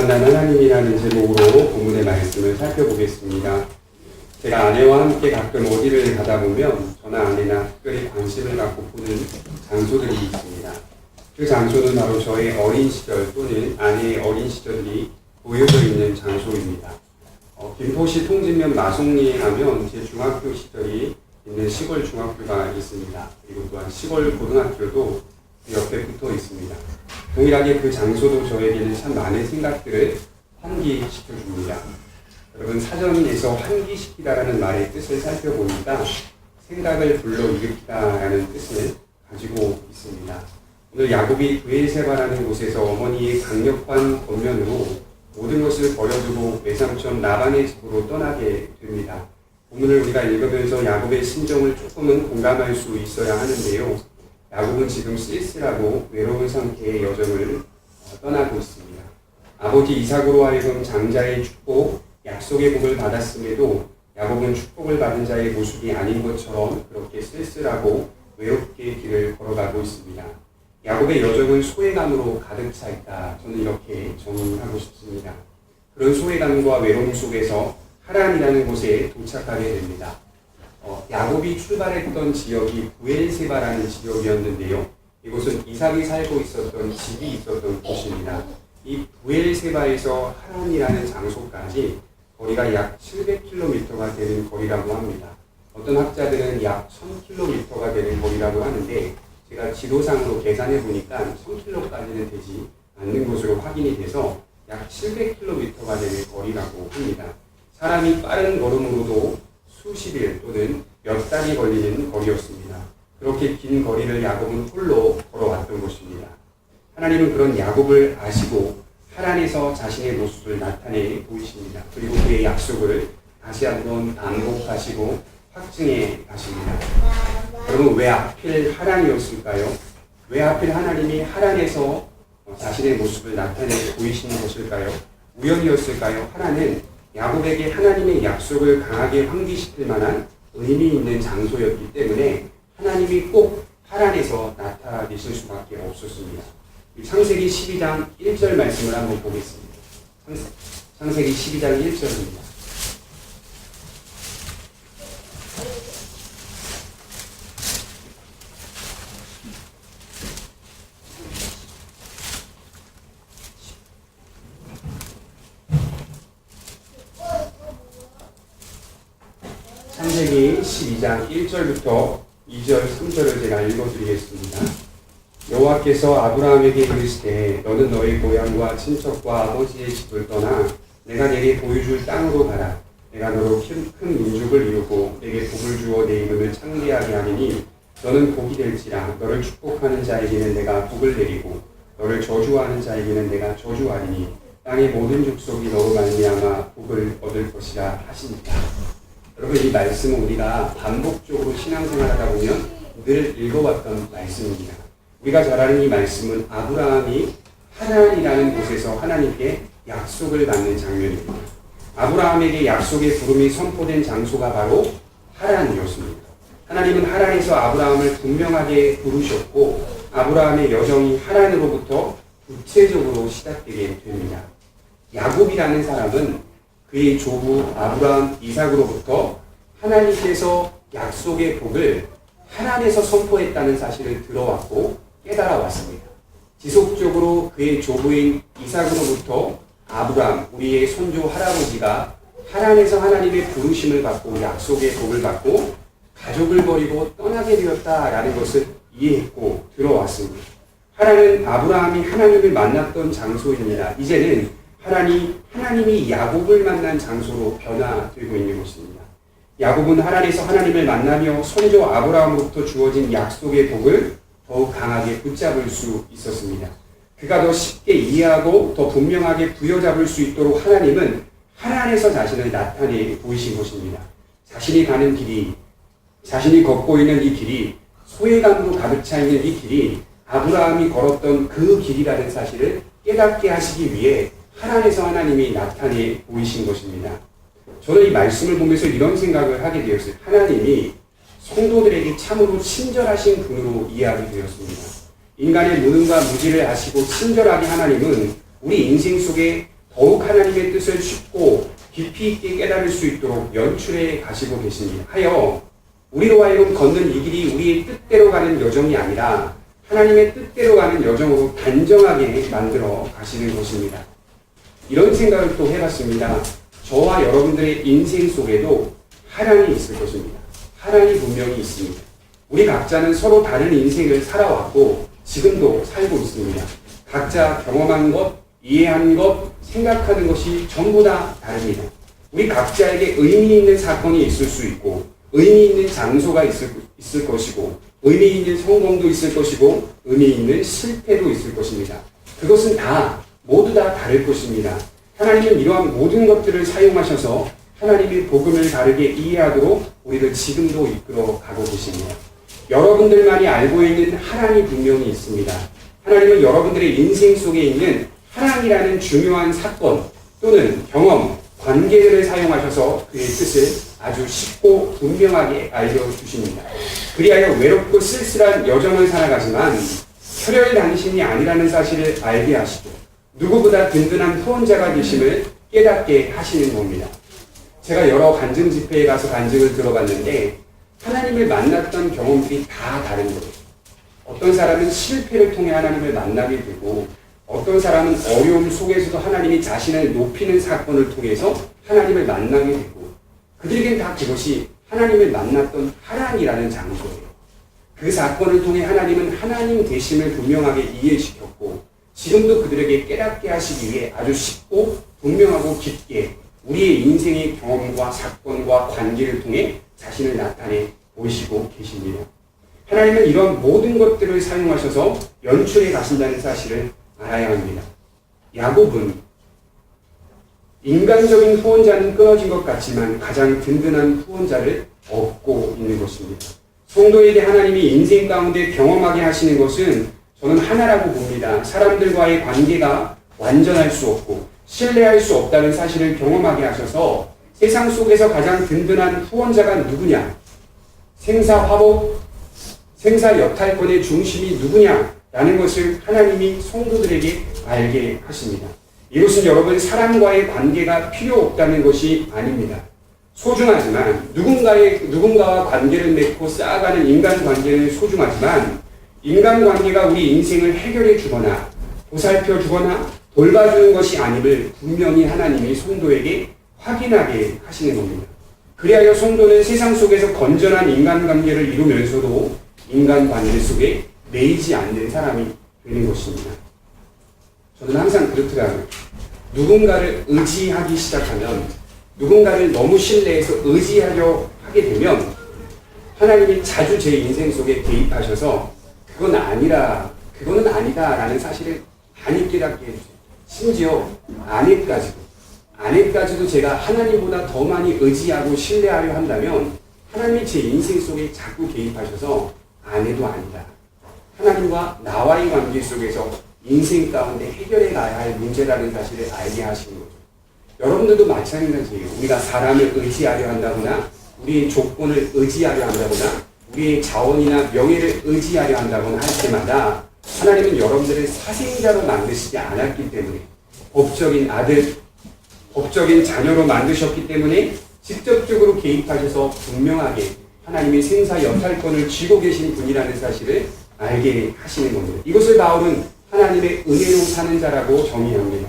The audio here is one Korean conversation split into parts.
만난 하나님이라는 제목으로 본문의 말씀을 살펴보겠습니다. 제가 아내와 함께 가끔 어디를 가다 보면 저나 아내나 특별히 관심을 갖고 보는 장소들이 있습니다. 그 장소는 바로 저의 어린 시절 또는 아내의 어린 시절이 보여져 있는 장소입니다. 김포시 통진면 마송리에 가면 제 중학교 시절이 있는 시골 중학교가 있습니다. 그리고 또한 시골 고등학교도 그 옆에 붙어 있습니다. 동일하게 그 장소도 저에게는 참 많은 생각들을 환기시켜줍니다. 여러분, 사전에서 환기시키다라는 말의 뜻을 살펴보니까 생각을 불러일으키다라는 뜻을 가지고 있습니다. 오늘 야곱이 브엘세바라는 곳에서 어머니의 강력한 권면으로 모든 것을 버려두고 외삼촌 라반의 집으로 떠나게 됩니다. 본문을 우리가 읽으면서 야곱의 심정을 조금은 공감할 수 있어야 하는데요. 야곱은 지금 쓸쓸하고 외로운 상태의 여정을 떠나고 있습니다. 아버지 이삭으로 하여금 장자의 축복, 약속의 복을 받았음에도 야곱은 축복을 받은 자의 모습이 아닌 것처럼 그렇게 쓸쓸하고 외롭게 길을 걸어가고 있습니다. 야곱의 여정은 소외감으로 가득 차 있다. 저는 이렇게 정의하고 싶습니다. 그런 소외감과 외로움 속에서 하란이라는 곳에 도착하게 됩니다. 야곱이 출발했던 지역이 브엘세바라는 지역이었는데요. 이곳은 이삭이 살고 있었던 집이 있었던 곳입니다. 이 브엘세바에서 하란이라는 장소까지 거리가 약 700km가 되는 거리라고 합니다. 어떤 학자들은 약 1000km가 되는 거리라고 하는데 제가 지도상으로 계산해 보니까 1000km까지는 되지 않는 것으로 확인이 돼서 약 700km가 되는 거리라고 합니다. 사람이 빠른 걸음으로도 수십일 또는 몇 달이 걸리는 거리였습니다. 그렇게 긴 거리를 야곱은 홀로 걸어왔던 것입니다. 하나님은 그런 야곱을 아시고 하란에서 자신의 모습을 나타내 보이십니다. 그리고 그의 약속을 다시 한번 반복하시고 확증해 가십니다. 여러분, 왜 하필 하란이었을까요? 왜 하필 하나님이 하란에서 자신의 모습을 나타내 보이시는 것일까요? 우연이었을까요? 하란은 야곱에게 하나님의 약속을 강하게 환기시킬 만한 의미 있는 장소였기 때문에 하나님이 꼭 하란에서 나타내실 수밖에 없었습니다. 창세기 12장 1절 말씀을 한번 보겠습니다. 창세기 12장 1절입니다. 창세기 12장 1절부터 2절, 3절을 제가 읽어드리겠습니다. 여호와께서 아브라함에게 이르시되 너는 너의 고향과 친척과 아버지의 집을 떠나 내가 내게 보여줄 땅으로 가라. 내가 너로 큰 민족을 이루고 내게 복을 주어 내 이름을 창대하게 하리니 너는 복이 될지라. 너를 축복하는 자에게는 내가 복을 내리고 너를 저주하는 자에게는 내가 저주하리니 땅의 모든 족속이 너로 말미암아 복을 얻을 것이라 하십니다. 여러분, 이 말씀은 우리가 반복적으로 신앙생활하다 보면 늘 읽어왔던 말씀입니다. 우리가 잘 아는 이 말씀은 아브라함이 하란이라는 곳에서 하나님께 약속을 받는 장면입니다. 아브라함에게 약속의 부름이 선포된 장소가 바로 하란이었습니다. 하나님은 하란에서 아브라함을 분명하게 부르셨고 아브라함의 여정이 하란으로부터 구체적으로 시작되게 됩니다. 야곱이라는 사람은 그의 조부 아브라함, 이삭으로부터 하나님께서 약속의 복을 하란에서 선포했다는 사실을 들어왔고 깨달아왔습니다. 지속적으로 그의 조부인 이삭으로부터 아브라함, 우리의 선조 할아버지가 하란에서 하나님의 부르심을 받고 약속의 복을 받고 가족을 버리고 떠나게 되었다라는 것을 이해했고 들어왔습니다. 하란은 아브라함이 하나님을 만났던 장소입니다. 이제는 하나님이 야곱을 만난 장소로 변화되고 있는 것입니다. 야곱은 하란에서 하나님을 만나며 선조 아브라함으로부터 주어진 약속의 복을 더욱 강하게 붙잡을 수 있었습니다. 그가 더 쉽게 이해하고 더 분명하게 부여잡을 수 있도록 하나님은 하란에서 자신을 나타내 보이신 것입니다. 자신이 가는 길이, 자신이 걷고 있는 이 길이, 소외감으로 가득 차 있는 이 길이 아브라함이 걸었던 그 길이라는 사실을 깨닫게 하시기 위해 하란에서 하나님이 나타내 보이신 것입니다. 저는 이 말씀을 보면서 이런 생각을 하게 되었어요. 하나님이 성도들에게 참으로 친절하신 분으로 이해하게 되었습니다. 인간의 무능과 무지를 아시고 친절하게 하나님은 우리 인생 속에 더욱 하나님의 뜻을 쉽고 깊이 있게 깨달을 수 있도록 연출해 가시고 계십니다. 하여 우리로 하여금 걷는 이 길이 우리의 뜻대로 가는 여정이 아니라 하나님의 뜻대로 가는 여정으로 단정하게 만들어 가시는 것입니다. 이런 생각을 또 해봤습니다. 저와 여러분들의 인생 속에도 하나님이 있을 것입니다. 하나님이 분명히 있습니다. 우리 각자는 서로 다른 인생을 살아왔고 지금도 살고 있습니다. 각자 경험한 것, 이해한 것, 생각하는 것이 전부 다 다릅니다. 우리 각자에게 의미 있는 사건이 있을 수 있고 의미 있는 장소가 있을 것이고 의미 있는 성공도 있을 것이고 의미 있는 실패도 있을 것입니다. 그것은 모두 다 다를 것입니다. 하나님은 이러한 모든 것들을 사용하셔서 하나님의 복음을 다르게 이해하도록 우리를 지금도 이끌어 가고 계십니다. 여러분들만이 알고 있는 하나님이 분명히 있습니다. 하나님은 여러분들의 인생 속에 있는 하나님이라는 중요한 사건 또는 경험, 관계들을 사용하셔서 그의 뜻을 아주 쉽고 분명하게 알려주십니다. 그리하여 외롭고 쓸쓸한 여정을 살아가지만 혈혈 당신이 아니라는 사실을 알게 하시고 누구보다 든든한 후원자가 되심을 깨닫게 하시는 겁니다. 제가 여러 간증 집회에 가서 간증을 들어봤는데 하나님을 만났던 경험들이 다 다른 거예요. 어떤 사람은 실패를 통해 하나님을 만나게 되고 어떤 사람은 어려움 속에서도 하나님이 자신을 높이는 사건을 통해서 하나님을 만나게 되고 그들에겐 다 그것이 하나님을 만났던 하나님이라는 장소예요. 그 사건을 통해 하나님은 하나님 되심을 분명하게 이해시켰고 지금도 그들에게 깨닫게 하시기 위해 아주 쉽고 분명하고 깊게 우리의 인생의 경험과 사건과 관계를 통해 자신을 나타내 보이시고 계십니다. 하나님은 이런 모든 것들을 사용하셔서 연출해 가신다는 사실을 알아야 합니다. 야곱은 인간적인 후원자는 끊어진 것 같지만 가장 든든한 후원자를 얻고 있는 것입니다. 성도에게 하나님이 인생 가운데 경험하게 하시는 것은 저는 하나라고 봅니다. 사람들과의 관계가 완전할 수 없고 신뢰할 수 없다는 사실을 경험하게 하셔서 세상 속에서 가장 든든한 후원자가 누구냐? 생사화복, 생사여탈권의 중심이 누구냐라는 것을 하나님이 성도들에게 알게 하십니다. 이것은 여러분 사람과의 관계가 필요 없다는 것이 아닙니다. 소중하지만 누군가와 관계를 맺고 쌓아가는 인간관계는 소중하지만 인간관계가 우리 인생을 해결해 주거나 보살펴 주거나 돌봐주는 것이 아님을 분명히 하나님이 성도에게 확인하게 하시는 겁니다. 그리하여 성도는 세상 속에서 건전한 인간관계를 이루면서도 인간관계 속에 매이지 않는 사람이 되는 것입니다. 저는 항상 그렇더라고요. 누군가를 의지하기 시작하면 누군가를 너무 신뢰해서 의지하려 하게 되면 하나님이 자주 제 인생 속에 개입하셔서 그거는 아니다 라는 사실을 많이 깨닫게 해주세요. 심지어 아내까지도 제가 하나님보다 더 많이 의지하고 신뢰하려 한다면 하나님이 제 인생 속에 자꾸 개입하셔서 아내도 아니다. 하나님과 나와의 관계 속에서 인생 가운데 해결해 가야 할 문제라는 사실을 알게 하시는 거죠. 여러분들도 마찬가지예요. 우리가 사람을 의지하려 한다거나 우리의 조건을 의지하려 한다거나 우리의 자원이나 명예를 의지하려 한다거나 할 때마다 하나님은 여러분들을 사생자로 만드시지 않았기 때문에 법적인 아들, 법적인 자녀로 만드셨기 때문에 직접적으로 개입하셔서 분명하게 하나님의 생사 여탈권을 쥐고 계신 분이라는 사실을 알게 하시는 겁니다. 이것을 바울은 하나님의 은혜로 사는 자라고 정의합니다.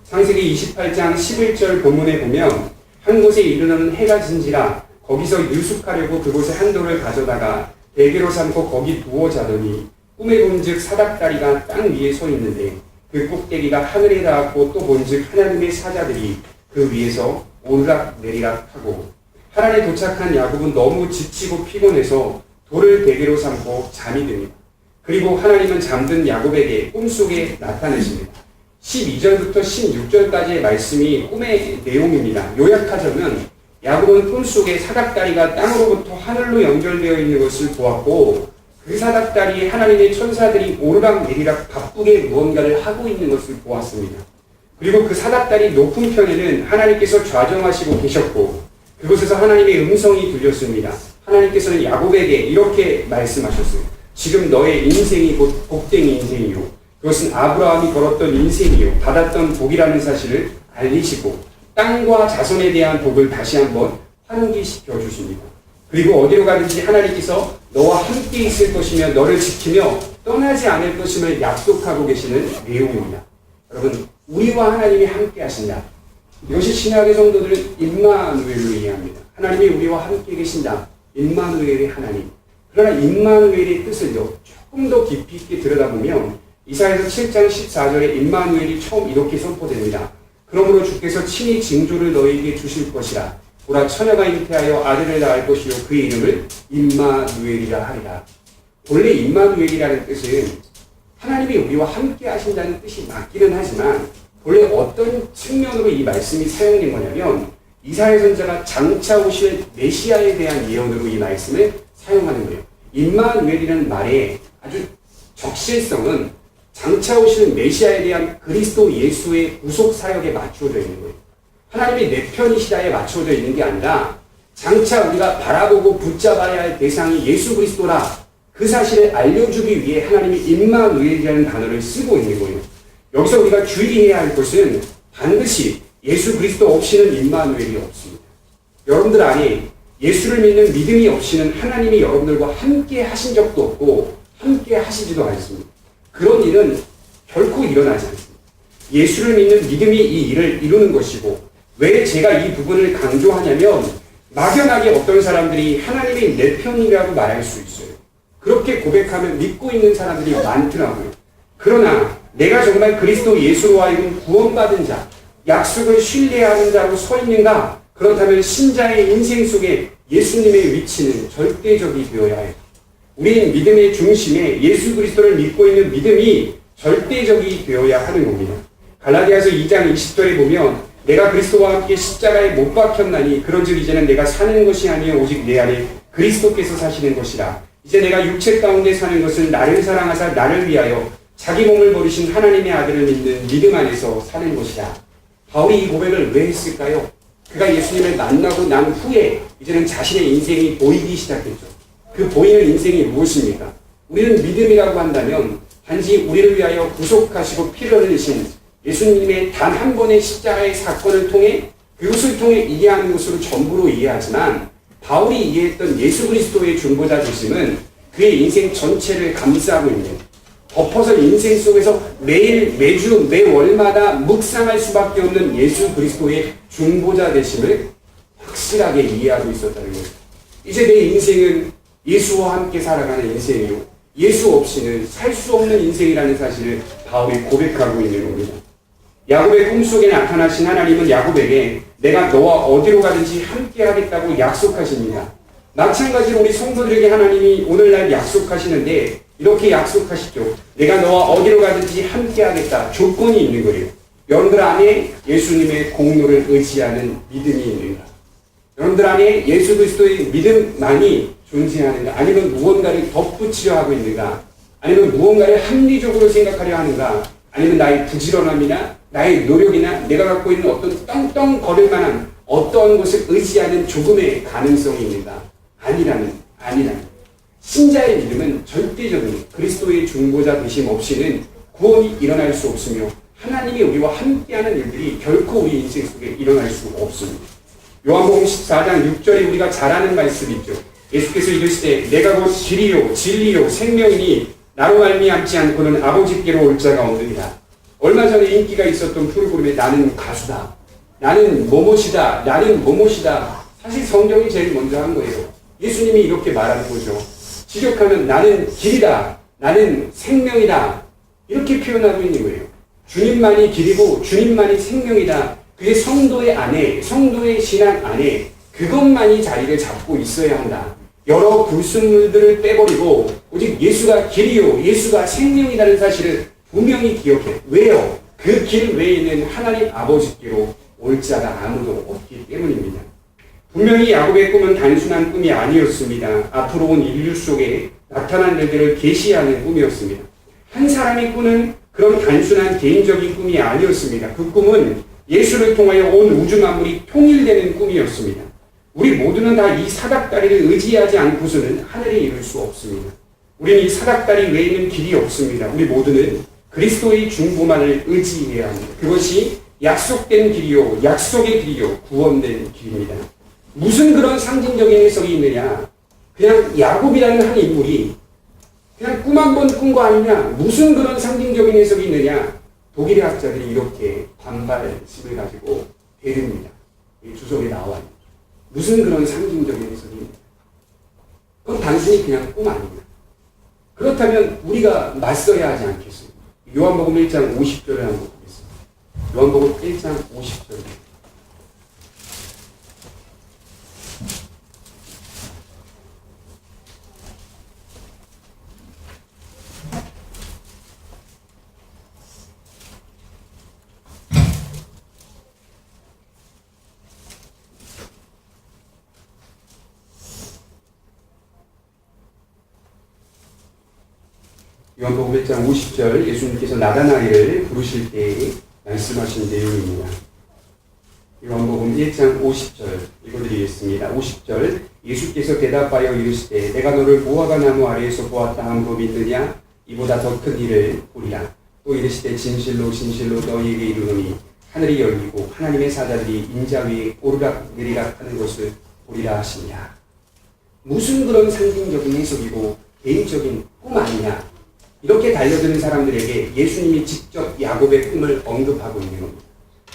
창세기 28장 11절 본문에 보면 한 곳에 이르러는 해가 진지라 거기서 유숙하려고 그곳에 한 돌을 가져다가 베개로 삼고 거기 두어 자더니 꿈에 본즉 사닥다리가 땅 위에 서 있는데 그 꼭대기가 하늘에 닿았고 또 본즉 하나님의 사자들이 그 위에서 오르락 내리락 하고 하란에 도착한 야곱은 너무 지치고 피곤해서 돌을 베개로 삼고 잠이 듭니다. 그리고 하나님은 잠든 야곱에게 꿈속에 나타내십니다. 12절부터 16절까지의 말씀이 꿈의 내용입니다. 요약하자면 야곱은 꿈속에 사닥다리가 땅으로부터 하늘로 연결되어 있는 것을 보았고 그 사닥다리에 하나님의 천사들이 오르락 내리락 바쁘게 무언가를 하고 있는 것을 보았습니다. 그리고 그 사닥다리 높은 편에는 하나님께서 좌정하시고 계셨고 그곳에서 하나님의 음성이 들렸습니다. 하나님께서는 야곱에게 이렇게 말씀하셨어요. 지금 너의 인생이 곧 복된 인생이요 그것은 아브라함이 걸었던 인생이요 받았던 복이라는 사실을 알리시고 땅과 자손에 대한 복을 다시 한번 환기시켜 주십니다. 그리고 어디로 가든지 하나님께서 너와 함께 있을 것이며 너를 지키며 떠나지 않을 것임을 약속하고 계시는 내용입니다. 여러분, 우리와 하나님이 함께 하신다. 이것이 신약의 성도들은 임마누엘로 이해합니다. 하나님이 우리와 함께 계신다. 임마누엘의 하나님. 그러나 임마누엘의 뜻을 조금 더 깊이 있게 들여다보면 이사야서 7장 14절에 임마누엘이 처음 이렇게 선포됩니다. 그러므로 주께서 친히 징조를 너희에게 주실 것이라. 보라, 처녀가 잉태하여 아들을 낳을 것이요 그의 이름을 임마누엘이라 하리라. 본래 임마누엘이라는 뜻은 하나님이 우리와 함께 하신다는 뜻이 맞기는 하지만 본래 어떤 측면으로 이 말씀이 사용된 거냐면 이사야 선지자가 장차 오실 메시아에 대한 예언으로 이 말씀을 사용하는 거예요. 임마누엘이라는 말의 아주 적실성은 장차 오시는 메시아에 대한 그리스도 예수의 구속 사역에 맞추어져 있는 거예요. 하나님이 내 편이시다에 맞추어져 있는 게 아니라 장차 우리가 바라보고 붙잡아야 할 대상이 예수 그리스도라 그 사실을 알려주기 위해 하나님이 임마누엘이라는 단어를 쓰고 있는 거예요. 여기서 우리가 주의해야 할 것은 반드시 예수 그리스도 없이는 임마누엘이 없습니다. 여러분들 안에 예수를 믿는 믿음이 없이는 하나님이 여러분들과 함께 하신 적도 없고 함께 하시지도 않습니다. 그런 일은 결코 일어나지 않습니다. 예수를 믿는 믿음이 이 일을 이루는 것이고 왜 제가 이 부분을 강조하냐면 막연하게 어떤 사람들이 하나님이 내 편이라고 말할 수 있어요. 그렇게 고백하면 믿고 있는 사람들이 많더라고요. 그러나 내가 정말 그리스도 예수로 하여금 구원받은 자, 약속을 신뢰하는 자로 서 있는가? 그렇다면 신자의 인생 속에 예수님의 위치는 절대적이 되어야 해요. 우리는 믿음의 중심에 예수 그리스도를 믿고 있는 믿음이 절대적이 되어야 하는 겁니다. 갈라디아서 2장 20절에 보면 내가 그리스도와 함께 십자가에 못 박혔나니 그런즉 이제는 내가 사는 것이 아니요 오직 내 안에 그리스도께서 사시는 것이라. 이제 내가 육체 가운데 사는 것은 나를 사랑하사 나를 위하여 자기 몸을 버리신 하나님의 아들을 믿는 믿음 안에서 사는 것이다. 바울이 이 고백을 왜 했을까요? 그가 예수님을 만나고 난 후에 이제는 자신의 인생이 보이기 시작했죠. 그 보이는 인생이 무엇입니까? 우리는 믿음이라고 한다면 단지 우리를 위하여 구속하시고 피를 흘리신 예수님의 단 한 번의 십자가의 사건을 통해 그것을 통해 이해하는 것으로 전부로 이해하지만 바울이 이해했던 예수 그리스도의 중보자 되심은 그의 인생 전체를 감싸고 있는 덮어서 인생 속에서 매일 매주 매월마다 묵상할 수밖에 없는 예수 그리스도의 중보자 되심을 확실하게 이해하고 있었다는 거예요. 이제 내 인생은 예수와 함께 살아가는 인생이요 예수 없이는 살 수 없는 인생이라는 사실을 바울이 고백하고 있는 겁니다. 야곱의 꿈속에 나타나신 하나님은 야곱에게 내가 너와 어디로 가든지 함께 하겠다고 약속하십니다. 마찬가지로 우리 성도들에게 하나님이 오늘날 약속하시는데 이렇게 약속하시죠. 내가 너와 어디로 가든지 함께 하겠다. 조건이 있는 거예요. 여러분들 안에 예수님의 공로를 의지하는 믿음이 있는가? 여러분들 안에 예수 그리스도의 믿음만이 존재하는가? 아니면 무언가를 덧붙이려 하고 있는가? 아니면 무언가를 합리적으로 생각하려 하는가? 아니면 나의 부지런함이나 나의 노력이나 내가 갖고 있는 어떤 떵떵거릴 만한 어떤 것을 의지하는 조금의 가능성이 있는가? 아니라는. 신자의 믿음은 절대적인 그리스도의 중보자 되심 없이는 구원이 일어날 수 없으며 하나님이 우리와 함께하는 일들이 결코 우리 인생 속에 일어날 수 없습니다. 요한복음 14장 6절에 우리가 잘 아는 말씀이 있죠. 예수께서 이르시되 내가 곧 길이요 진리요 생명이니 나로 말미암지 않고는 아버지께로 올 자가 없느니라. 얼마 전에 인기가 있었던 프로그램에 나는 가수다, 나는 뭐뭐시다, 나는 뭐뭐시다. 사실 성경이 제일 먼저 한 거예요. 예수님이 이렇게 말하는 거죠. 직역하면 나는 길이다, 나는 생명이다, 이렇게 표현하고 있는 거예요. 주님만이 길이고 주님만이 생명이다. 그게 성도의 안에, 성도의 신앙 안에 그것만이 자리를 잡고 있어야 한다. 여러 불순물들을 빼버리고 오직 예수가 길이요 예수가 생명이라는 사실을 분명히 기억해. 왜요? 그 길 외에는 하나님 아버지께로 올 자가 아무도 없기 때문입니다. 분명히 야곱의 꿈은 단순한 꿈이 아니었습니다. 앞으로 온 인류 속에 나타난 일들을 계시하는 꿈이었습니다. 한 사람이 꾸는 그런 단순한 개인적인 꿈이 아니었습니다. 그 꿈은 예수를 통하여 온 우주 만물이 통일되는 꿈이었습니다. 우리 모두는 다 이 사닥다리를 의지하지 않고서는 하늘에 이룰 수 없습니다. 우리는 이 사닥다리 외에는 길이 없습니다. 우리 모두는 그리스도의 중보만을 의지해야 합니다. 그것이 약속된 길이요, 약속의 길이요, 구원된 길입니다. 무슨 그런 상징적인 해석이 있느냐? 그냥 야곱이라는 한 인물이 그냥 꿈 한 번 꾼 거 아니냐? 무슨 그런 상징적인 해석이 있느냐? 독일의 학자들이 이렇게 반발심을 가지고 대듭니다. 이 주석에 나와요. 무슨 그런 상징적인 해석이 있느냐? 그건 단순히 그냥 꿈 아닙니다. 그렇다면 우리가 맞서야 하지 않겠습니까? 요한복음 1장 50절에 한번 보겠습니다. 요한복음 1장 50절. 요한복음 1장 50절 예수님께서 나다나엘을 부르실 때 말씀하신 내용입니다. 요한복음 1장 50절 읽어드리겠습니다. 50절 예수께서 대답하여 이르시되 내가 너를 무화과 나무 아래에서 보았다 함으로 믿느냐? 이보다 더 큰 일을 보리라. 또 이르시되 진실로 진실로 너희에게 이르노니 하늘이 열리고 하나님의 사자들이 인자 위에 오르락 내리락 하는 것을 보리라 하시냐. 무슨 그런 상징적인 해석이고 개인적인 꿈 아니냐? 이렇게 달려드는 사람들에게 예수님이 직접 야곱의 꿈을 언급하고 있는 겁니다.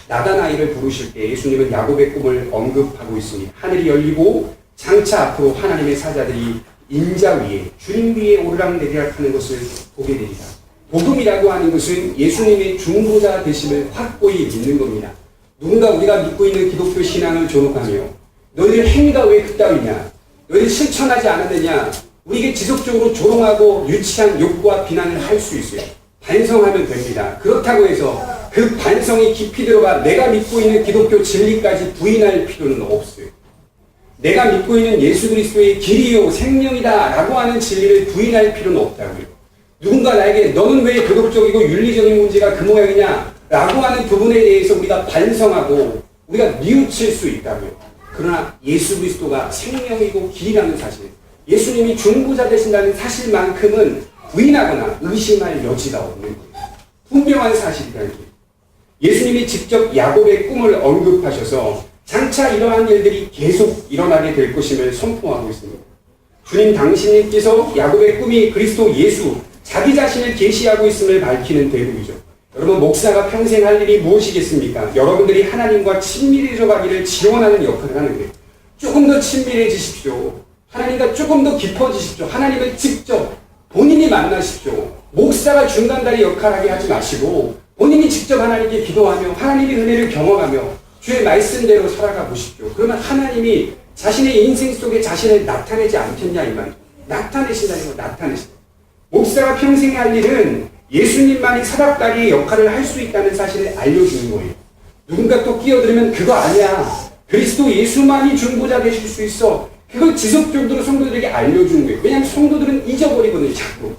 나다나엘을 부르실 때 예수님은 야곱의 꿈을 언급하고 있습니다. 하늘이 열리고 장차 앞으로 하나님의 사자들이 인자 위에 주님 위에 오르락내리락 하는 것을 보게 되리라. 복음이라고 하는 것은 예수님의 중보자 되심을 확고히 믿는 겁니다. 누군가 우리가 믿고 있는 기독교 신앙을 존혹하며 너희들 행위가 왜 그따위냐? 너희들 실천하지 않았느냐? 우리에게 지속적으로 조롱하고 유치한 욕과 비난을 할 수 있어요. 반성하면 됩니다. 그렇다고 해서 그 반성이 깊이 들어가 내가 믿고 있는 기독교 진리까지 부인할 필요는 없어요. 내가 믿고 있는 예수 그리스도의 길이요 생명이다 라고 하는 진리를 부인할 필요는 없다고요. 누군가 나에게 너는 왜 도덕적이고 윤리적인 문제가 그 모양이냐 라고 하는 부분에 대해서 우리가 반성하고 우리가 뉘우칠 수 있다고요. 그러나 예수 그리스도가 생명이고 길이라는 사실, 예수님이 중보자 되신다는 사실만큼은 부인하거나 의심할 여지가 없는 거예요. 분명한 사실이라는 거예요. 예수님이 직접 야곱의 꿈을 언급하셔서 장차 이러한 일들이 계속 일어나게 될 것임을 선포하고 있습니다. 주님 당신님께서 야곱의 꿈이 그리스도 예수, 자기 자신을 계시하고 있음을 밝히는 대목이죠. 여러분, 목사가 평생 할 일이 무엇이겠습니까? 여러분들이 하나님과 친밀해져 가기를 지원하는 역할을 하는 거예요. 조금 더 친밀해지십시오. 하나님과 조금 더 깊어지십시오. 하나님을 직접 본인이 만나십시오. 목사가 중간다리 역할하게 하지 마시고 본인이 직접 하나님께 기도하며 하나님의 은혜를 경험하며 주의 말씀대로 살아가 보십시오. 그러면 하나님이 자신의 인생 속에 자신을 나타내지 않겠냐 이 말이죠. 나타내신다는 거, 나타내신다. 목사가 평생에 할 일은 예수님만이 사닥다리의 역할을 할 수 있다는 사실을 알려주는 거예요. 누군가 또 끼어들면 그거 아니야. 그리스도 예수만이 중보자 되실 수 있어. 그걸 지속적으로 성도들에게 알려주는 거예요. 왜냐하면 성도들은 잊어버리거든요. 자꾸.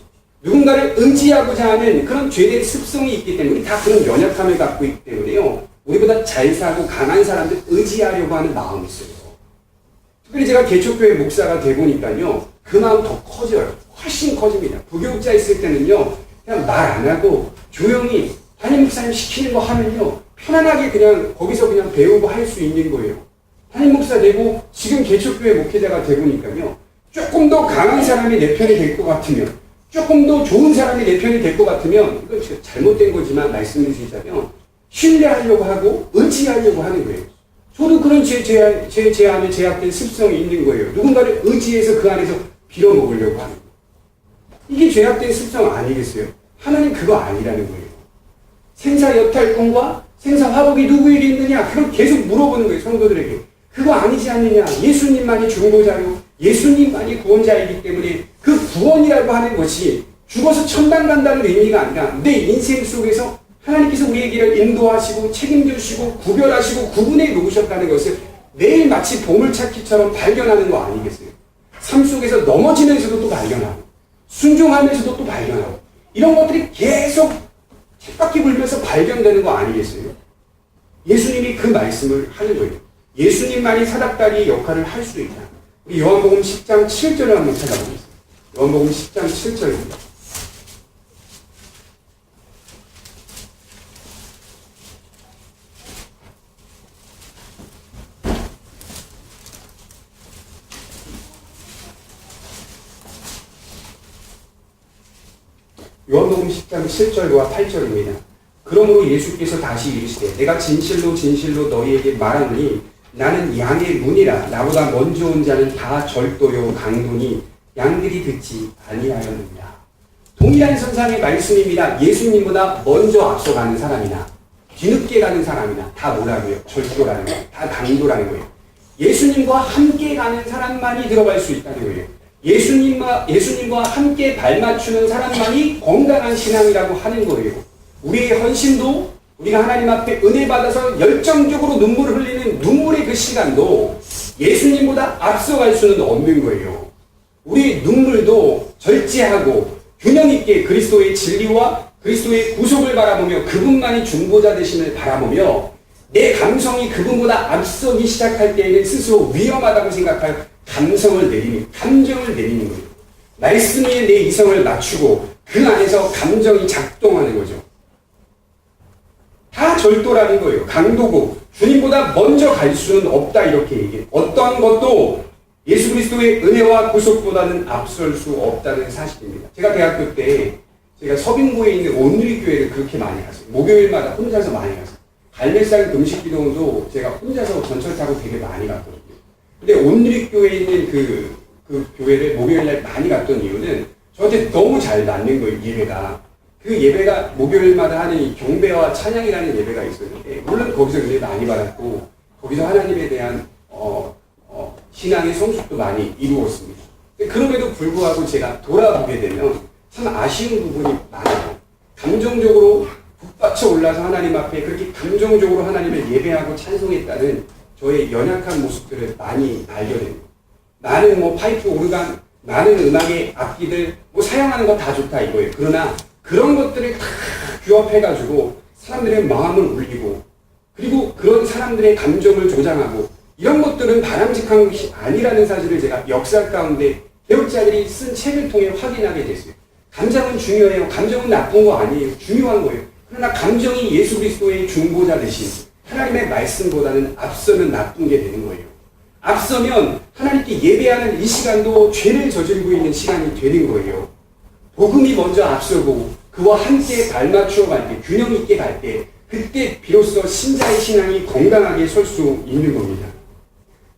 누군가를 의지하고자 하는 그런 죄된 습성이 있기 때문에 우리 다 그런 연약함을 갖고 있기 때문에요. 우리보다 잘 사고 강한 사람들 의지하려고 하는 마음이 있어요. 특별히 제가 개척교회 목사가 되보니까요. 그 마음 더 커져요. 훨씬 커집니다. 부교육자 있을 때는요. 그냥 말 안 하고 조용히 담임 목사님 시키는 거 하면요. 편안하게 그냥 거기서 그냥 배우고 할 수 있는 거예요. 담임 목사 되고 지금 개척교회 목회자가 되보니까요. 조금 더 강한 사람이 내 편이 될 것 같으면, 조금 더 좋은 사람이 내 편이 될 것 같으면, 이건 잘못된 거지만 말씀을 드리자면 신뢰하려고 하고 의지하려고 하는 거예요. 저도 그런 제 안에 제약된 습성이 있는 거예요. 누군가를 의지해서 그 안에서 빌어먹으려고 하는 거예요. 이게 죄악된 습성 아니겠어요? 하나님 그거 아니라는 거예요. 생사 여탈꾼과 생사 화복이 누구에게 있느냐? 그걸 계속 물어보는 거예요. 성도들에게. 그거 아니지 않느냐? 예수님만이 중보자요. 예수님만이 구원자이기 때문에 그 구원이라고 하는 것이 죽어서 천당 간다는 의미가 아니라 내 인생 속에서 하나님께서 우리에게 인도하시고 책임지시고 구별하시고 구분해 놓으셨다는 것을 매일 마치 보물찾기처럼 발견하는 거 아니겠어요? 삶 속에서 넘어지면서도 또 발견하고 순종하면서도 또 발견하고 이런 것들이 계속 쳇바퀴 불면서 발견되는 거 아니겠어요? 예수님이 그 말씀을 하는 거예요. 예수님만이 사닥다리의 역할을 할 수 있다. 우리 요한복음 10장 7절을 한번 찾아보겠습니다. 요한복음 10장 7절입니다. 요한복음 10장 7절과 8절입니다. 그러므로 예수께서 다시 이르시되 내가 진실로 진실로 너희에게 말하노니 나는 양의 문이라. 나보다 먼저 온 자는 다 절도요 강도니 양들이 듣지 아니하였느니라. 동일한 선상의 말씀입니다. 예수님보다 먼저 앞서가는 사람이나 뒤늦게 가는 사람이나 다 뭐라고요? 절도라는 거예요. 다 강도라는 거예요. 예수님과 함께 가는 사람만이 들어갈 수 있다는 거예요. 예수님과 함께 발맞추는 사람만이 건강한 신앙이라고 하는 거예요. 우리의 헌신도 우리가 하나님 앞에 은혜 받아서 열정적으로 눈물을 흘리는 눈물의 그 시간도 예수님보다 앞서갈 수는 없는 거예요. 우리의 눈물도 절제하고 균형 있게 그리스도의 진리와 그리스도의 구속을 바라보며 그분만이 중보자 되심을 바라보며 내 감성이 그분보다 앞서기 시작할 때에는 스스로 위험하다고 생각할 감정을 내리는 거예요. 말씀 위에 내 이성을 맞추고 그 안에서 감정이 작동하는 거죠. 다 절도라는 거예요. 강도고 주님보다 먼저 갈 수는 없다 이렇게 얘기해요. 어떠한 것도 예수 그리스도의 은혜와 구속보다는 앞설 수 없다는 사실입니다. 제가 대학교 때 제가 서빙고에 있는 온누리교회를 그렇게 많이 갔어요. 목요일마다 혼자서 많이 갔어요. 갈매산 금식기도도 제가 혼자서 전철 타고 되게 많이 갔거든요. 근데 온누리교회에 있는 그 교회를 목요일날 많이 갔던 이유는 저한테 너무 잘 맞는 거예요, 예배가. 그 예배가 목요일마다 하는 이 경배와 찬양이라는 예배가 있었는데, 물론 거기서 은혜 많이 받았고, 거기서 하나님에 대한, 신앙의 성숙도 많이 이루었습니다. 그럼에도 불구하고 제가 돌아보게 되면 참 아쉬운 부분이 많아요. 감정적으로 북받쳐 올라서 하나님 앞에 그렇게 감정적으로 하나님을 예배하고 찬송했다는 저의 연약한 모습들을 많이 발견해요. 나는 뭐 파이프 오르간, 나는 음악의 악기들 뭐 사용하는 거 다 좋다 이거예요. 그러나 그런 것들을 다 규합해가지고 사람들의 마음을 울리고 그리고 그런 사람들의 감정을 조장하고 이런 것들은 바람직한 것이 아니라는 사실을 제가 역사 가운데 개혁자들이 쓴 책을 통해 확인하게 됐어요. 감정은 중요해요. 감정은 나쁜 거 아니에요. 중요한 거예요. 그러나 감정이 예수 그리스도의 중보자 대신 하나님의 말씀보다는 앞서면 나쁜 게 되는 거예요. 앞서면 하나님께 예배하는 이 시간도 죄를 저지르고 있는 시간이 되는 거예요. 복음이 먼저 앞서고 그와 함께 발맞추어 갈 때, 균형 있게 갈 때, 그때 비로소 신자의 신앙이 건강하게 설 수 있는 겁니다.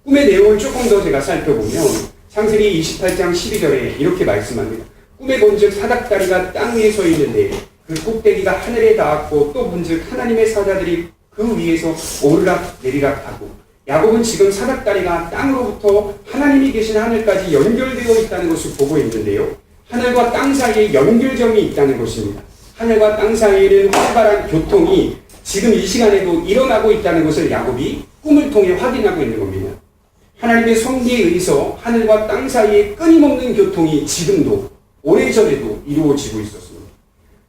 꿈의 내용을 조금 더 제가 살펴보면 창세기 28장 12절에 이렇게 말씀합니다. 꿈에 본즉 사닥다리가 땅 위에 서 있는데 그 꼭대기가 하늘에 닿았고 또 본즉 하나님의 사자들이 그 위에서 오르락 내리락 하고 야곱은 지금 사닥다리가 땅으로부터 하나님이 계신 하늘까지 연결되어 있다는 것을 보고 있는데요. 하늘과 땅 사이에 연결점이 있다는 것입니다. 하늘과 땅 사이에는 활발한 교통이 지금 이 시간에도 일어나고 있다는 것을 야곱이 꿈을 통해 확인하고 있는 겁니다. 하나님의 섭리에 의해서 하늘과 땅 사이에 끊임없는 교통이 지금도 오래전에도 이루어지고 있었습니다.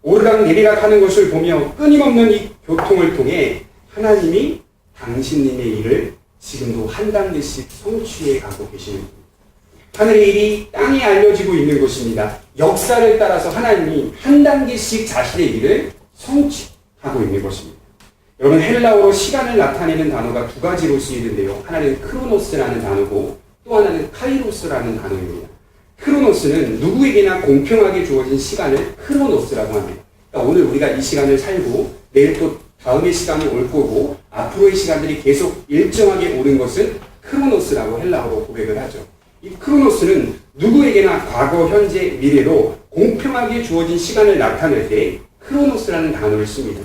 오르락 내리락 하는 것을 보며 끊임없는 이 교통을 통해 하나님이 당신님의 일을 지금도 한 단계씩 성취해 가고 계시는 겁니다. 하늘의 일이 땅에 알려지고 있는 것입니다. 역사를 따라서 하나님이 한 단계씩 자신의 일을 성취하고 있는 것입니다. 여러분 헬라어로 시간을 나타내는 단어가 두 가지로 쓰이는데요. 하나는 크로노스라는 단어고 또 하나는 카이로스라는 단어입니다. 크로노스는 누구에게나 공평하게 주어진 시간을 크로노스라고 합니다. 그러니까 오늘 우리가 이 시간을 살고 내일 또 다음의 시간이 올 거고 앞으로의 시간들이 계속 일정하게 오는 것은 크로노스라고 헬라어로 고백을 하죠. 이 크로노스는 누구에게나 과거, 현재, 미래로 공평하게 주어진 시간을 나타낼 때 크로노스라는 단어를 씁니다.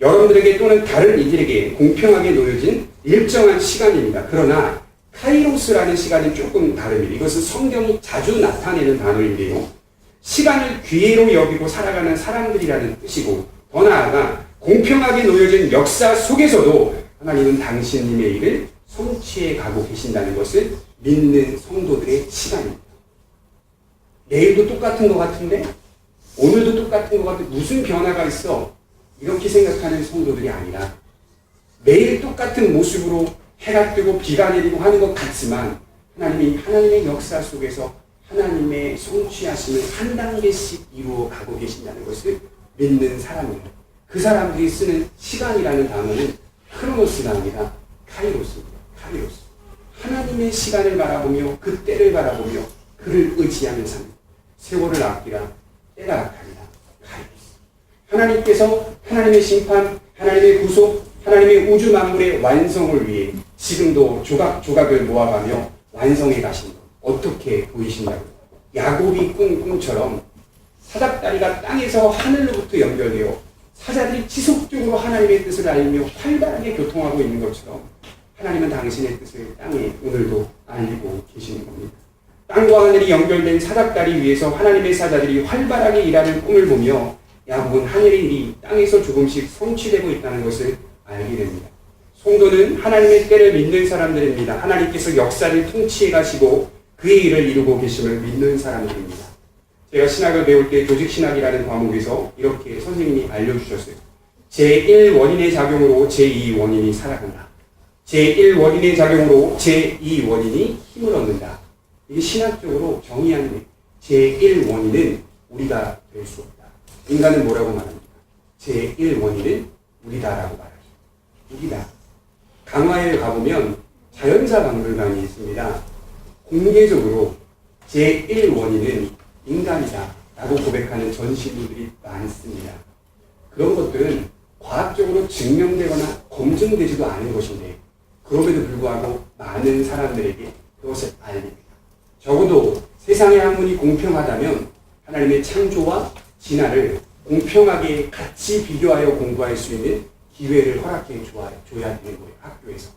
여러분들에게 또는 다른 이들에게 공평하게 놓여진 일정한 시간입니다. 그러나 카이로스라는 시간은 조금 다릅니다. 이것은 성경이 자주 나타내는 단어인데요. 시간을 기회로 여기고 살아가는 사람들이라는 뜻이고 더 나아가 공평하게 놓여진 역사 속에서도 하나님은 당신님의 일을 성취해 가고 계신다는 것을 믿는 성도들의 시간입니다. 내일도 똑같은 것 같은데 오늘도 똑같은 것 같은데 무슨 변화가 있어? 이렇게 생각하는 성도들이 아니라 매일 똑같은 모습으로 해가 뜨고 비가 내리고 하는 것 같지만 하나님이 하나님의 역사 속에서 하나님의 성취하심을 한 단계씩 이루어 가고 계신다는 것을 믿는 사람입니다. 그 사람들이 쓰는 시간이라는 단어는 크로노스가 아니라 카이로스입니다. 카이로스. 하나님의 시간을 바라보며 그 때를 바라보며 그를 의지하는 삶. 세월을 아끼라 때가 악하리라. 카이로스. 하나님께서 하나님의 심판, 하나님의 구속, 하나님의 우주 만물의 완성을 위해 지금도 조각조각을 모아가며 완성해 가신 것. 어떻게 보이신다고요? 야곱이 꾼 꿈처럼 사닥다리가 땅에서 하늘로부터 연결되어 사자들이 지속적으로 하나님의 뜻을 알며 활발하게 교통하고 있는 것처럼 하나님은 당신의 뜻을 땅에 오늘도 알리고 계시는 겁니다. 땅과 하늘이 연결된 사닥다리 위에서 하나님의 사자들이 활발하게 일하는 꿈을 보며 야곱은 하늘의 일이 땅에서 조금씩 성취되고 있다는 것을 알게 됩니다. 성도는 하나님의 때를 믿는 사람들입니다. 하나님께서 역사를 통치해 가시고 그의 일을 이루고 계심을 믿는 사람들입니다. 제가 신학을 배울 때 조직신학이라는 과목에서 이렇게 선생님이 알려주셨어요. 제1원인의 작용으로 제2원인이 살아간다. 제1원인의 작용으로 제2원인이 힘을 얻는다. 이게 신학적으로 정의하는 제1원인은 우리가 될 수 없다. 인간은 뭐라고 말합니까? 제1원인은 우리다라고 말하죠. 우리다. 강화에 가보면 자연사 박물관이 있습니다. 공개적으로 제1원인은 인간이다 라고 고백하는 전시물들이 많습니다. 그런 것들은 과학적으로 증명되거나 검증되지도 않은 것인데 그럼에도 불구하고 많은 사람들에게 그것을 알립니다. 적어도 세상의 학문이 공평하다면 하나님의 창조와 진화를 공평하게 같이 비교하여 공부할 수 있는 기회를 허락해 줘야 되는 거예요. 학교에서.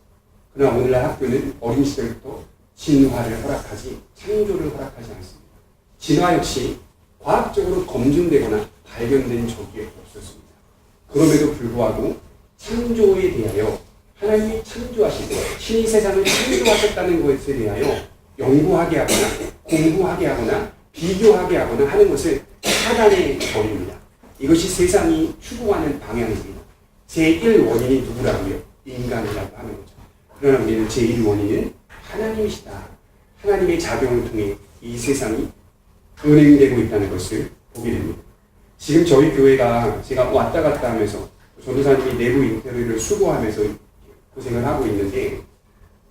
그러나 오늘날 학교는 어린 시절부터 진화를 허락하지 창조를 허락하지 않습니다. 진화 역시 과학적으로 검증되거나 발견된 적이 없었습니다. 그럼에도 불구하고 창조에 대하여 하나님이 창조하신 것, 신이 세상을 창조하셨다는 것에 대하여 연구하게 하거나 공부하게 하거나 비교하게 하거나 하는 것을 차단해 버립니다. 이것이 세상이 추구하는 방향입니다. 제1원인이 누구라고요? 인간이라고 하는 거죠. 그러나 우리는 제1원인은 하나님이시다. 하나님의 작용을 통해 이 세상이 은행되고 있다는 것을 보게 됩니다. 지금 저희 교회가 제가 왔다 갔다 하면서 전도사님이 내부 인터뷰를 수고하면서 고생을 하고 있는데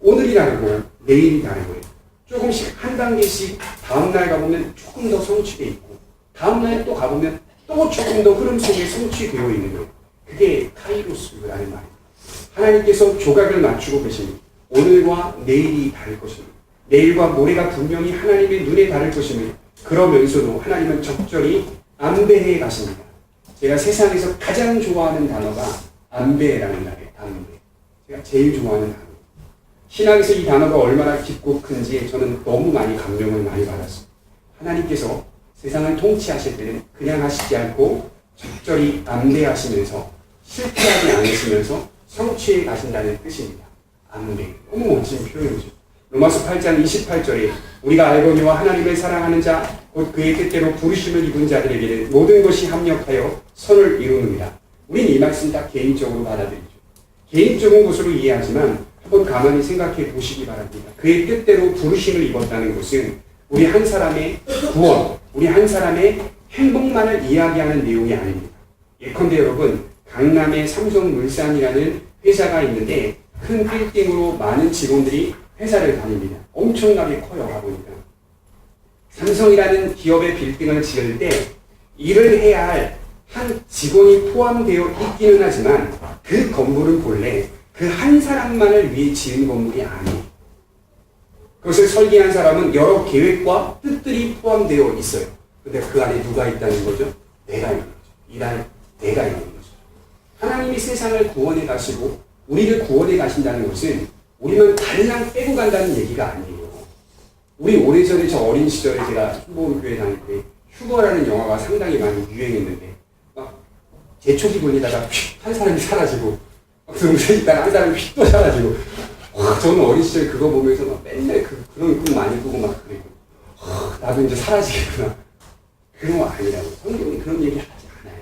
오늘이 다르고 내일이 다르고요. 조금씩 한 단계씩 다음날 가보면 조금 더 성취되어 있고 다음날 또 가보면 또 조금 더 흐름 속에 성취되어 있는 거예요. 그게 카이로스라는 말이에요. 하나님께서 조각을 맞추고 계십니다. 오늘과 내일이 다를 것입니다. 내일과 모레가 분명히 하나님의 눈에 다를 것입니다. 그러면서도 하나님은 적절히 안배해 가십니다. 제가 세상에서 가장 좋아하는 단어가 안배라는 단어예요. 안배. 제가 제일 좋아하는 단어. 신학에서 이 단어가 얼마나 깊고 큰지 저는 너무 많이 감명을 많이 받았어요. 하나님께서 세상을 통치하실 때는 그냥 하시지 않고 적절히 안배하시면서 실패하지 않으시면서 성취해 가신다는 뜻입니다. 안배. 너무 멋진 표현이죠. 로마서 8장 28절에 우리가 알거니와 하나님을 사랑하는 자 곧 그의 뜻대로 부르심을 입은 자들에게는 모든 것이 합력하여 선을 이루느니라. 우리는 이 말씀 다 개인적으로 받아들이죠. 개인적인 것으로 이해하지만 한번 가만히 생각해 보시기 바랍니다. 그의 뜻대로 부르심을 입었다는 것은 우리 한 사람의 구원, 우리 한 사람의 행복만을 이야기하는 내용이 아닙니다. 예컨대 여러분, 강남에 삼성물산이라는 회사가 있는데 큰 빌딩으로 많은 직원들이 회사를 다닙니다. 엄청나게 커요, 가보니까. 삼성이라는 기업의 빌딩을 지을 때 일을 해야 할 한 직원이 포함되어 있기는 하지만 그 건물은 본래 그 한 사람만을 위해 지은 건물이 아니에요. 그것을 설계한 사람은 여러 계획과 뜻들이 포함되어 있어요. 근데 그 안에 누가 있다는 거죠? 내가 있는 거죠. 일할 내가 있는 거죠. 하나님이 세상을 구원해 가시고 우리를 구원해 가신다는 것은 우리만 달랑 빼고 간다는 얘기가 아니에요. 우리 오래전에 저 어린 시절에 제가 휴보교회 다닐 때 휴거라는 영화가 상당히 많이 유행했는데 막 제초기 보내다가 한 사람이 사라지고 막 동생 있다가 한 사람이 휙 또 사라지고 와, 저는 어린 시절에 그거 보면서 막 맨날 그런 꿈 많이 꾸고 막 그리고 나도 이제 사라지겠구나. 그런 거 아니라고. 성경이 그런 얘기 하지 않아요.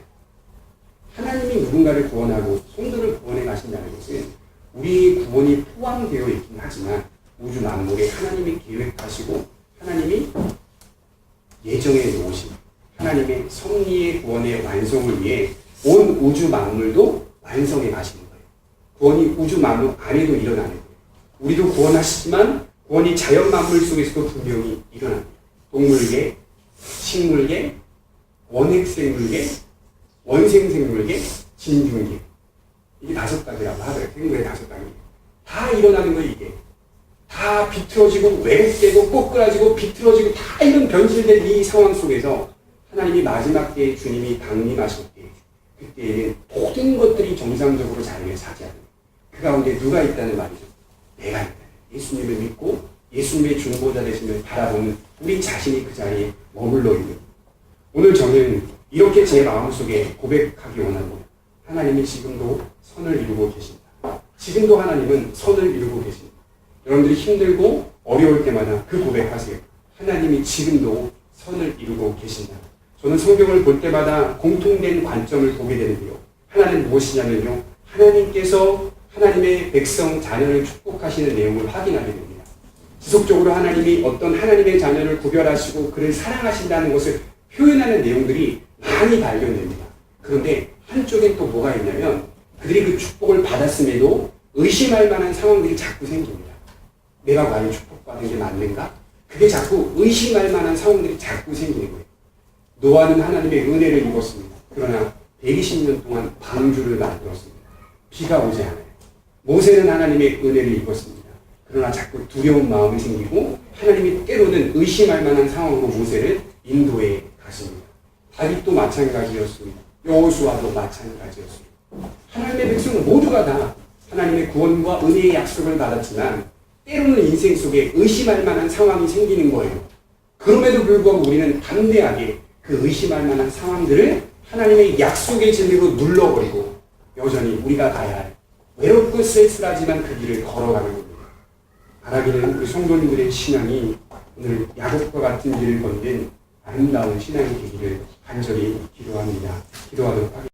하나님이 누군가를 구원하고 성도를 구원해 가신다는 것은 우리 구원이 포함되어 있긴 하지만 우주 만물에 하나님이 계획하시고 하나님이 예정해 놓으신 하나님의 섭리의 구원의 완성을 위해 온 우주 만물도 완성해 가시는 거예요. 구원이 우주 만물 안에도 일어나는 거예요. 우리도 구원하시지만 구원이 자연 만물 속에서도 분명히 일어납니다. 동물계, 식물계, 원핵생물계, 원생생물계, 진균계. 이게 5단계라고 하더라고요. 생물의 5단계. 다 일어나는 거예요, 이게. 다 비틀어지고, 왜곡되고, 꼬꾸라지고, 비틀어지고, 다 이런 변질된 이 상황 속에서 하나님이 마지막 때에 주님이 강림하실 때, 그때에는 모든 것들이 정상적으로 자리를 차지하는 그 가운데 누가 있다는 말이죠? 내가 있다. 예수님을 믿고 예수님의 중보자 되심을 바라보는 우리 자신이 그 자리에 머물러 있는. 오늘 저는 이렇게 제 마음속에 고백하기 원합니다. 하나님이 지금도 선을 이루고 계십니다. 지금도 하나님은 선을 이루고 계십니다. 여러분들이 힘들고 어려울 때마다 그 고백하세요. 하나님이 지금도 선을 이루고 계신다. 저는 성경을 볼 때마다 공통된 관점을 보게 되는데요. 하나는 무엇이냐면요. 하나님께서 하나님의 백성 자녀를 축복하시는 내용을 확인하게 됩니다. 지속적으로 하나님이 어떤 하나님의 자녀를 구별하시고 그를 사랑하신다는 것을 표현하는 내용들이 많이 발견됩니다. 그런데 한쪽엔 또 뭐가 있냐면 그들이 그 축복을 받았음에도 의심할 만한 상황들이 자꾸 생깁니다. 내가 과연 축복받은 게 맞는가? 그게 자꾸 의심할 만한 상황들이 자꾸 생기는 거예요. 노아는 하나님의 은혜를 입었습니다. 그러나 120년 동안 방주를 만들었습니다. 비가 오지 않아요. 모세는 하나님의 은혜를 입었습니다. 그러나 자꾸 두려운 마음이 생기고 하나님이 때로는 의심할 만한 상황으로 모세를 인도해 가십니다. 다윗도 마찬가지였습니다. 여호수아도 마찬가지였습니다. 하나님의 백성은 모두가 다 하나님의 구원과 은혜의 약속을 받았지만 때로는 인생 속에 의심할 만한 상황이 생기는 거예요. 그럼에도 불구하고 우리는 담대하게 그 의심할 만한 상황들을 하나님의 약속의 진리로 눌러버리고 여전히 우리가 가야 할 외롭고 쓸쓸하지만 그 길을 걸어가는 겁니다. 바라기는 우리 성도님들의 신앙이 오늘 야곱과 같은 길을 걷는 아름다운 신앙이 되기를 간절히 기도합니다. 기도하도록 하겠습니다.